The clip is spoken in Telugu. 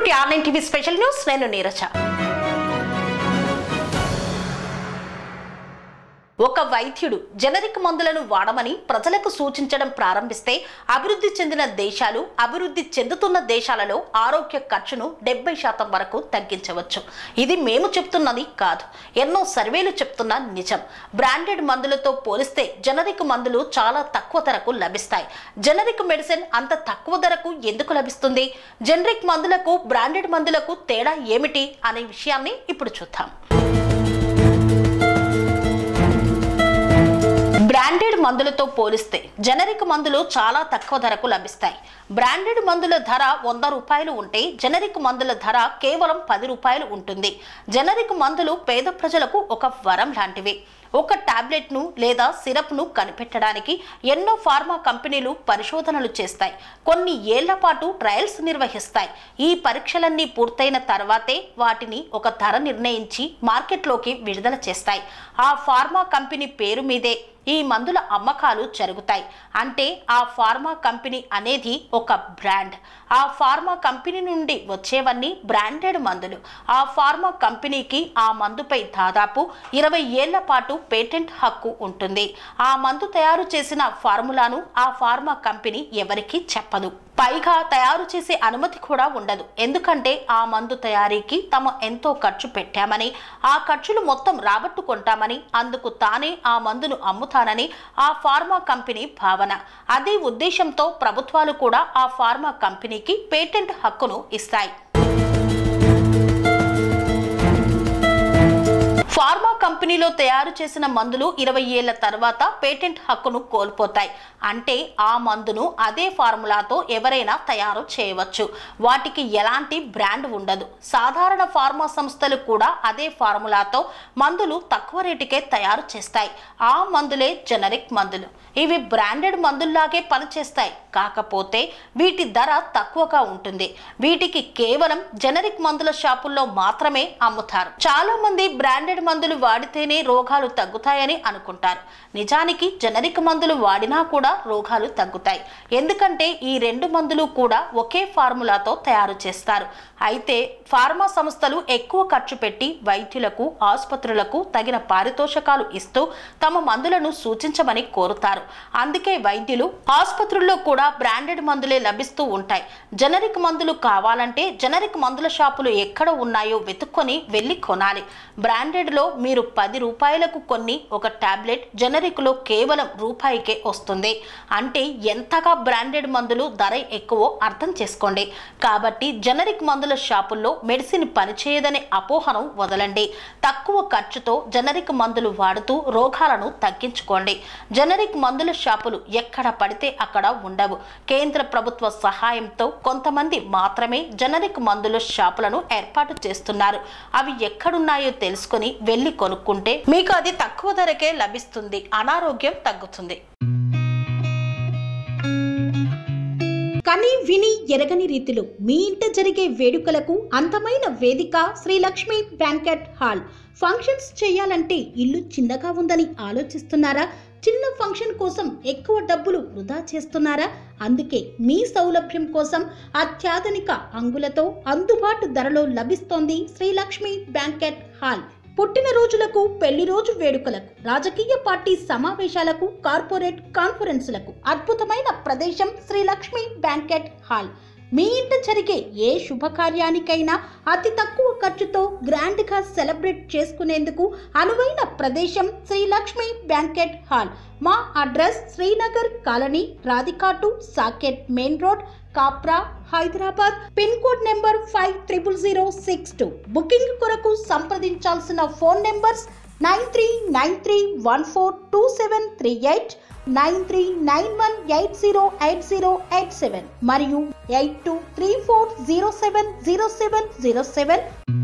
To online TV special news. నేను నీరజ. ఒక వైద్యుడు జనరిక్ మందులను వాడమని ప్రజలకు సూచించడం ప్రారంభిస్తే అభివృద్ధి చెందిన దేశాలు, అభివృద్ధి చెందుతున్న దేశాలలో ఆరోగ్య ఖర్చును 70% వరకు తగ్గించవచ్చు. ఇది మేము చెప్తున్నది కాదు, ఎన్నో సర్వేలు చెప్తున్న నిజం. బ్రాండెడ్ మందులతో పోలిస్తే జనరిక్ మందులు చాలా తక్కువ ధరకు లభిస్తాయి. జనరిక్ మెడిసిన్ అంత తక్కువ ధరకు ఎందుకు లభిస్తుంది? జనరిక్ మందులకు బ్రాండెడ్ మందులకు తేడా ఏమిటి అనే విషయాన్ని ఇప్పుడు చూద్దాం. బ్రాండెడ్ మందులతో పోలిస్తే జనరిక్ మందులు చాలా తక్కువ ధరకు లభిస్తాయి. బ్రాండెడ్ మందుల ధర 100 రూపాయలు ఉంటే జనరిక్ మందుల ధర కేవలం 10 రూపాయలు ఉంటుంది. జనరిక్ మందులు పేద ప్రజలకు ఒక వరం లాంటివి. ఒక టాబ్లెట్ను లేదా సిరప్ను కనిపెట్టడానికి ఎన్నో ఫార్మా కంపెనీలు పరిశోధనలు చేస్తాయి. కొన్ని ఏళ్ల పాటు ట్రయల్స్ నిర్వహిస్తాయి. ఈ పరీక్షలన్నీ పూర్తయిన తర్వాతే వాటిని ఒక ధర నిర్ణయించి మార్కెట్లోకి విడుదల చేస్తాయి. ఆ ఫార్మా కంపెనీ పేరు మీదే ఈ మందుల అమ్మకాలు జరుగుతాయి. అంటే ఆ ఫార్మా కంపెనీ అనేది ఒక బ్రాండ్. ఆ ఫార్మా కంపెనీ నుండి వచ్చేవన్నీ బ్రాండెడ్ మందులు. ఆ ఫార్మా కంపెనీకి ఆ మందుపై దాదాపు 20 ఏళ్ల పాటు పేటెంట్ హక్కు ఉంటుంది. ఆ మందు తయారు చేసిన ఫార్ములాను ఆ ఫార్మా కంపెనీ ఎవరికీ చెప్పదు. పైగా తయారు చేసే అనుమతి కూడా ఉండదు. ఎందుకంటే ఆ మందు తయారీకి తాము ఎంతో ఖర్చు పెట్టామని, ఆ ఖర్చులు మొత్తం రాబట్టుకుంటామని, అందుకు తానే ఆ మందును అమ్ముతానని ఆ ఫార్మా కంపెనీ భావన. అదే ఉద్దేశంతో ప్రభుత్వాలు కూడా ఆ ఫార్మా కంపెనీకి పేటెంట్ హక్కును ఇస్తాయి. ఫార్మా కంపెనీలో తయారు చేసిన మందులు 20 ఏళ్ల తర్వాత పేటెంట్ హక్కును కోల్పోతాయి. అంటే ఆ మందును అదే ఫార్ములాతో ఎవరైనా తయారు చేయవచ్చు. వాటికి ఎలాంటి బ్రాండ్ ఉండదు. సాధారణ ఫార్మా సంస్థలు కూడా అదే ఫార్ములాతో మందులు తక్కువ రేటుకే తయారు చేస్తాయి. ఆ మందులే జనరిక్ మందులు. ఇవి బ్రాండెడ్ మందుల్లాగే పనిచేస్తాయి. కాకపోతే వీటి ధర తక్కువగా ఉంటుంది. వీటికి కేవలం జనరిక్ మందుల షాపుల్లో మాత్రమే అమ్ముతారు. చాలా మంది బ్రాండెడ్ మందులు వాడితేనే రోగాలు తగ్గుతాయని అనుకుంటారు. నిజానికి జనరిక్ మందులు వాడినా కూడా రోగాలు తగ్గుతాయి. ఎందుకంటే ఈ రెండు మందులు కూడా ఒకే ఫార్ములాతో తయారు చేస్తారు. అయితే ఫార్మా సంస్థలు ఎక్కువ ఖర్చు పెట్టి వైద్యులకు, ఆసుపత్రులకు తగిన పారితోషకాలు ఇస్తూ తమ మందులను సూచించమని కోరుతారు. అందుకే వైద్యులు, ఆసుపత్రుల్లో కూడా బ్రాండెడ్ మందులే లభిస్తూ ఉంటాయి. జనరిక్ మందులు కావాలంటే జనరిక్ మందుల షాపులు ఎక్కడ ఉన్నాయో వెతుక్కొని వెళ్ళి కొనాలి. బ్రాండెడ్ లో మీరు 10 రూపాయలకు కొన్ని ఒక టాబ్లెట్ జనరిక్ లో కేవలం రూపాయికే వస్తుంది. అంటే ఎంతగా బ్రాండెడ్ మందులు ధర ఎక్కువో అర్థం చేసుకోండి. కాబట్టి జనరిక్ మందుల షాపుల్లో మెడిసిన్ పనిచేయదనే అపోహను వదలండి. తక్కువ ఖర్చుతో జనరిక్ మందులు వాడుతూ రోగాలను తగ్గించుకోండి. జనరిక్ మందుల షాపులు ఎక్కడ పడితే అక్కడ ఉండవు. కేంద్ర ప్రభుత్వ సహాయంతో కొంతమంది మాత్రమే జనరిక్ మందుల షాపులను ఏర్పాటు చేస్తున్నారు. అవి ఎక్కడున్నాయో తెలుసుకొని వెళ్ళి కొనుక్కుంటే మీకు అది తక్కువ ధరకే లభిస్తుంది. అనారోగ్యం తగ్గుతుంది. కని విని ఎరగని రీతిలో మీ ఇంట జరిగే వేడుకలకు అందమైన వేదిక Shri Lakshmi banquet hall. Functions చేయాలంటే ఇల్లు చిన్నగా ఉందని ఆలోచిస్తున్నారా? చిన్న ఫంక్షన్ కోసం ఎక్కువ డబ్బులు వృధా చేస్తున్నారా? అందుకే మీ సౌలభ్యం కోసం అత్యాధునిక అంగులతో అందుబాటు ధరలో లభిస్తోంది శ్రీ లక్ష్మి బ్యాంకెట్ హాల్. పుట్టినరోజులకు, పెళ్లి రోజు వేడుకలకు, రాజకీయ పార్టీ సమావేశాలకు, కార్పొరేట్ కాన్ఫరెన్సులకు అద్భుతమైన ప్రదేశం శ్రీ లక్ష్మి బ్యాంకెట్ హాల్. మీ ఇంట జరిగే ఏ శుభకార్యానికైనా అతి తక్కువ ఖర్చుతో గ్రాండ్ గా సెలబ్రేట్ చేసుకునేందుకు అనువైన ప్రదేశం శ్రీ లక్ష్మి బ్యాంకెట్ హాల్. మా అడ్రస్ శ్రీనగర్ కాలనీ, రాధికాటు, Saket main road, Kapra, Hyderabad. Pin code number 500062. Booking కొరకు సంప్రదించాల్సిన ఫోన్ నెంబర్స్ 9393142738, 9391808087 మరియు 8234070707.